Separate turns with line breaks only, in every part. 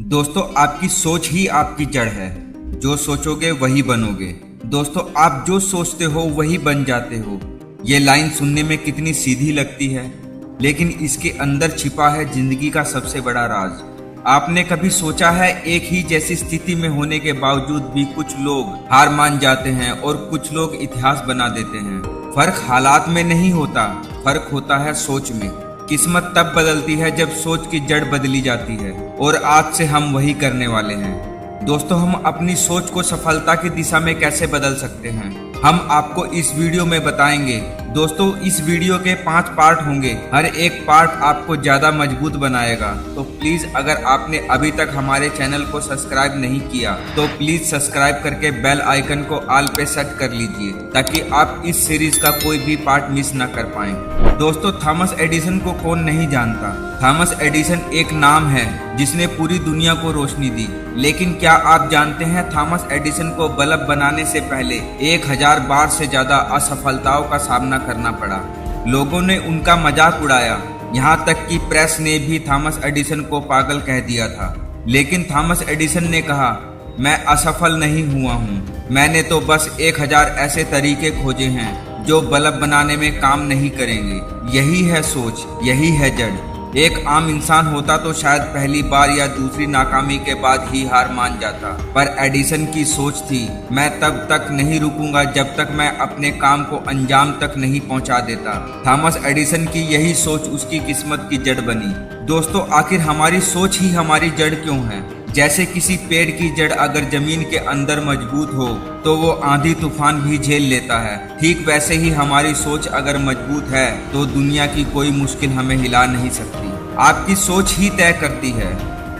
दोस्तों, आपकी सोच ही आपकी जड़ है। जो सोचोगे वही बनोगे। दोस्तों, आप जो सोचते हो वही बन जाते हो। ये लाइन सुनने में कितनी सीधी लगती है, लेकिन इसके अंदर छिपा है जिंदगी का सबसे बड़ा राज। आपने कभी सोचा है, एक ही जैसी स्थिति में होने के बावजूद भी कुछ लोग हार मान जाते हैं और कुछ लोग इतिहास बना देते हैं। फर्क हालात में नहीं होता, फर्क होता है सोच में। किस्मत तब बदलती है जब सोच की जड़ बदली जाती है, और आज से हम वही करने वाले हैं। दोस्तों, हम अपनी सोच को सफलता की दिशा में कैसे बदल सकते हैं, हम आपको इस वीडियो में बताएंगे। दोस्तों, इस वीडियो के 5 पार्ट होंगे। हर एक पार्ट आपको ज्यादा मजबूत बनाएगा। तो प्लीज, अगर आपने अभी तक हमारे चैनल को सब्सक्राइब नहीं किया तो प्लीज सब्सक्राइब करके बेल आइकन को ऑल पे सेट कर लीजिए, ताकि आप इस सीरीज का कोई भी पार्ट मिस ना कर पाएं। दोस्तों, थॉमस एडिसन को कौन नहीं जानता। थॉमस एडिसन एक नाम है जिसने पूरी दुनिया को रोशनी दी। लेकिन क्या आप जानते हैं, थॉमस एडिसन को बल्ब बनाने से पहले 1000 बार से ज्यादा असफलताओं का सामना करना पड़ा। लोगों ने उनका मजाक उड़ाया, यहाँ तक कि प्रेस ने भी थॉमस एडिसन को पागल कह दिया था। लेकिन थॉमस एडिसन ने कहा, मैं असफल नहीं हुआ हूँ। मैंने तो बस 1000 ऐसे तरीके खोजे हैं जो बल्ब बनाने में काम नहीं करेंगे। यही है सोच, यही है जड़। एक आम इंसान होता तो शायद पहली बार या दूसरी नाकामी के बाद ही हार मान जाता, पर एडिसन की सोच थी, मैं तब तक नहीं रुकूंगा जब तक मैं अपने काम को अंजाम तक नहीं पहुंचा देता। थॉमस एडिसन की यही सोच उसकी किस्मत की जड़ बनी। दोस्तों, आखिर हमारी सोच ही हमारी जड़ क्यों है? जैसे किसी पेड़ की जड़ अगर जमीन के अंदर मजबूत हो तो वो आंधी तूफान भी झेल लेता है। ठीक वैसे ही हमारी सोच अगर मजबूत है तो दुनिया की कोई मुश्किल हमें हिला नहीं सकती। आपकी सोच ही तय करती है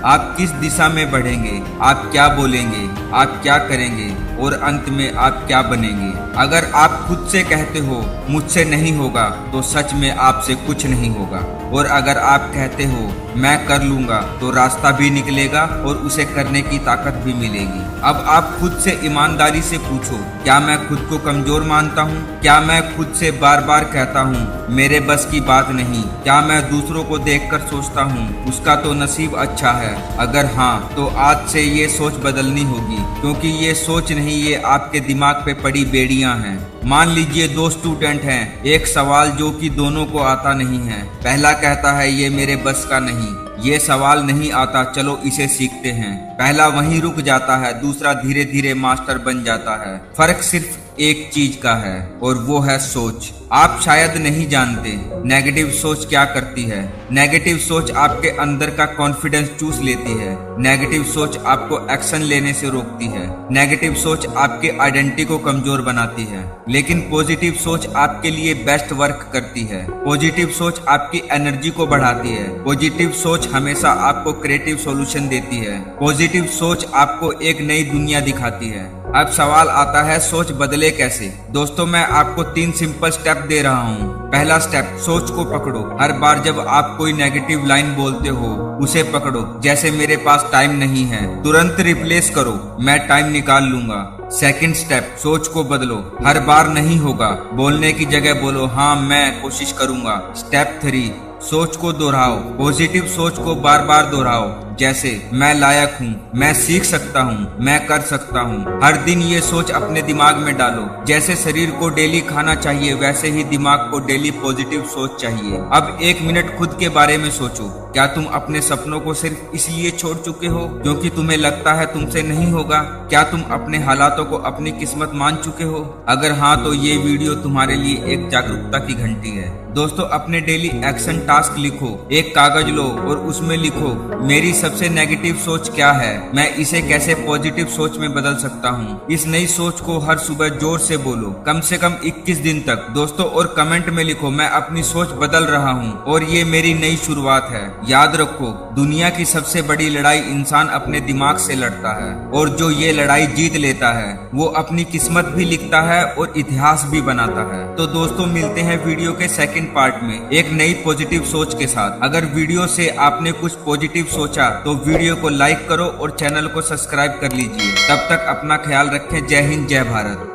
आप किस दिशा में बढ़ेंगे, आप क्या बोलेंगे, आप क्या करेंगे और अंत में आप क्या बनेंगे। अगर आप खुद से कहते हो मुझसे नहीं होगा, तो सच में आपसे कुछ नहीं होगा। और अगर आप कहते हो मैं कर लूंगा, तो रास्ता भी निकलेगा और उसे करने की ताकत भी मिलेगी। अब आप खुद से ईमानदारी से पूछो, क्या मैं खुद को कमजोर मानता हूँ? क्या मैं खुद से बार बार कहता हूँ मेरे बस की बात नहीं? क्या मैं दूसरों को देखकर सोचता हूँ उसका तो नसीब अच्छा है? अगर हाँ, तो आज से ये सोच बदलनी होगी, क्योंकि ये सोच नहीं, ये आपके दिमाग पे पड़ी बेड़ियां हैं। मान लीजिए 2 स्टूडेंट हैं, एक सवाल जो कि दोनों को आता नहीं है। पहला कहता है ये मेरे बस का नहीं, ये सवाल नहीं आता, चलो इसे सीखते हैं। पहला वहीं रुक जाता है, दूसरा धीरे धीरे मास्टर बन जाता है। फर्क सिर्फ एक चीज का है, और वो है सोच। आप शायद नहीं जानते नेगेटिव सोच क्या करती है। नेगेटिव सोच आपके अंदर का कॉन्फिडेंस चूस लेती है। नेगेटिव सोच आपको एक्शन लेने से रोकती है। नेगेटिव सोच आपके आइडेंटिटी को कमजोर बनाती है। लेकिन पॉजिटिव सोच आपके लिए बेस्ट वर्क करती है। पॉजिटिव सोच आपकी एनर्जी को बढ़ाती है। पॉजिटिव सोच हमेशा आपको क्रिएटिव सॉल्यूशन देती है। पॉजिटिव सोच आपको एक नई दुनिया दिखाती है। अब सवाल आता है, सोच बदले कैसे? दोस्तों, मैं आपको 3 सिंपल स्टेप दे रहा हूँ। पहला स्टेप, सोच को पकड़ो। हर बार जब आप कोई नेगेटिव लाइन बोलते हो उसे पकड़ो। जैसे मेरे पास टाइम नहीं है, तुरंत रिप्लेस करो मैं टाइम निकाल लूंगा। सेकंड स्टेप, सोच को बदलो। हर बार नहीं होगा बोलने की जगह बोलो हाँ मैं कोशिश करूंगा। स्टेप 3, सोच को दोहराओ। पॉजिटिव सोच को बार बार दोहराओ, जैसे मैं लायक हूँ, मैं सीख सकता हूँ, मैं कर सकता हूँ। हर दिन ये सोच अपने दिमाग में डालो। जैसे शरीर को डेली खाना चाहिए, वैसे ही दिमाग को डेली पॉजिटिव सोच चाहिए। अब 1 मिनट खुद के बारे में सोचो। क्या तुम अपने सपनों को सिर्फ इसलिए छोड़ चुके हो क्योंकि तुम्हें लगता है तुमसे नहीं होगा? क्या तुम अपने हालातों को अपनी किस्मत मान चुके हो? अगर हाँ, तो ये वीडियो तुम्हारे लिए एक जागरूकता की घंटी है। दोस्तों, अपने डेली एक्शन टास्क लिखो। एक कागज लो और उसमें लिखो, मेरी सबसे नेगेटिव सोच क्या है, मैं इसे कैसे पॉजिटिव सोच में बदल सकता हूँ। इस नई सोच को हर सुबह जोर से बोलो, कम से कम 21 दिन तक। दोस्तों, और कमेंट में लिखो, मैं अपनी सोच बदल रहा हूँ और ये मेरी नई शुरुआत है। याद रखो, दुनिया की सबसे बड़ी लड़ाई इंसान अपने दिमाग से लड़ता है, और जो ये लड़ाई जीत लेता है वो अपनी किस्मत भी लिखता है और इतिहास भी बनाता है। तो दोस्तों, मिलते हैं वीडियो के सेकंड पार्ट में एक नई पॉजिटिव सोच के साथ। अगर वीडियो से आपने कुछ पॉजिटिव सोचा तो वीडियो को लाइक करो और चैनल को सब्सक्राइब कर लीजिए। तब तक अपना ख्याल रखें। जय हिंद, जय भारत।